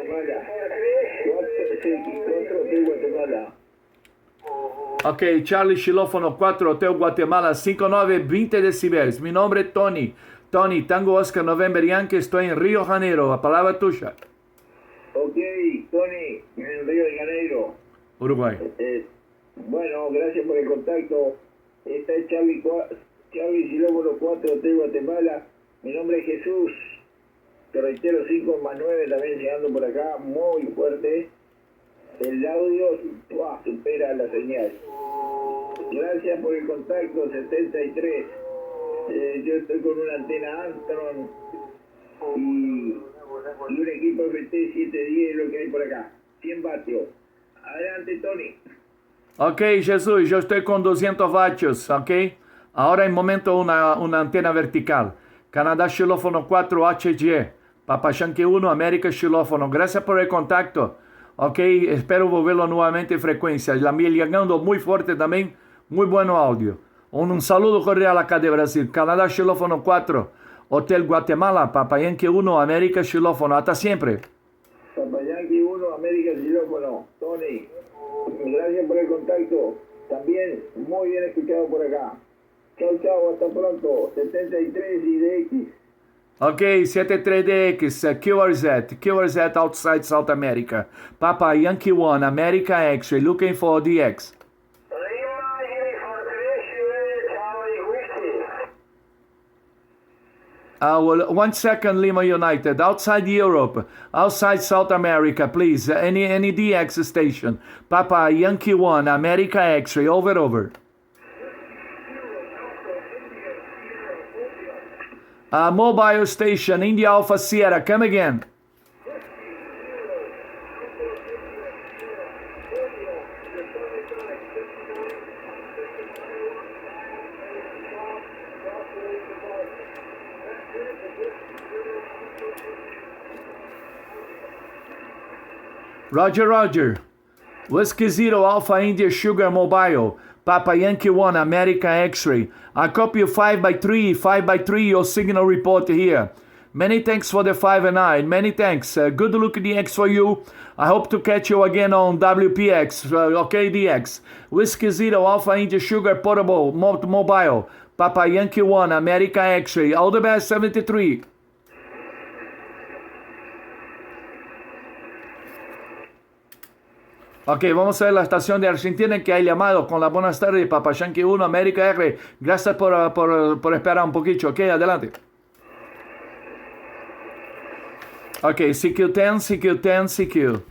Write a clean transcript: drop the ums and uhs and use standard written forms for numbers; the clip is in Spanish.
Guatemala. 4 Hotel Guatemala. Ok, Charlie Xilófono 4, Hotel Guatemala, 5920 decibeles. Mi nombre es Tony. Tony, Tango Oscar November Yankee, estoy en Río Janeiro. La palabra tuya. Ok, Tony, en Río de Janeiro. Uruguay. Bueno, gracias por el contacto. Esta es Charlie Xilófono 4, Hotel Guatemala. Mi nombre es Jesús. Te reitero, 5 más 9 también llegando por acá, muy fuerte. El audio supera la señal. Gracias por el contacto, 73. Yo estoy con una antena Antron y un equipo FT710, lo que hay por acá. 100 vatios. Adelante, Tony. Ok, Jesús, yo estoy con 200 vatios, ok. Ahora en momento una antena vertical. Canadá Xilófono 4 HG. Papa Yankee 1, América Xilófono. Gracias por el contacto. Ok, espero volverlo nuevamente en frecuencia. La mía llegando muy fuerte también, muy bueno audio. Un saludo cordial acá de Brasil. Canadá Xilófono 4, Hotel Guatemala, Papa Yankee 1, América Xilófono. Hasta siempre. Papa Yankee 1, América Xilófono. Tony, gracias por el contacto. También muy bien escuchado por acá. Chau, chau, hasta pronto. 73 y DX. Ok, 73DX, QRZ outside South America. Papa Yankee 1, America X-ray, looking for DX. Well, 1 second, Lima United. Outside Europe, outside South America, please. Any DX station. Papa Yankee 1, America X-ray, over. Mobile station, India Alpha Sierra, come again. Roger. Whiskey Zero Alpha India Sugar Mobile. Papa Yankee 1, America X-ray. I copy you 5x3, your signal report here. Many thanks for the 5 and 9. Many thanks. Good look DX for you. I hope to catch you again on WPX. Okay, DX. Whiskey Zero Alpha India Sugar Portable Mobile. Papa Yankee 1, America X-ray. All the best, 73. Ok, vamos a ver la estación de Argentina que ha llamado con la buenas tardes, Papa Yankee 1, América R. Gracias por esperar un poquito. Ok, adelante. Ok, CQ10, CQ10, CQ.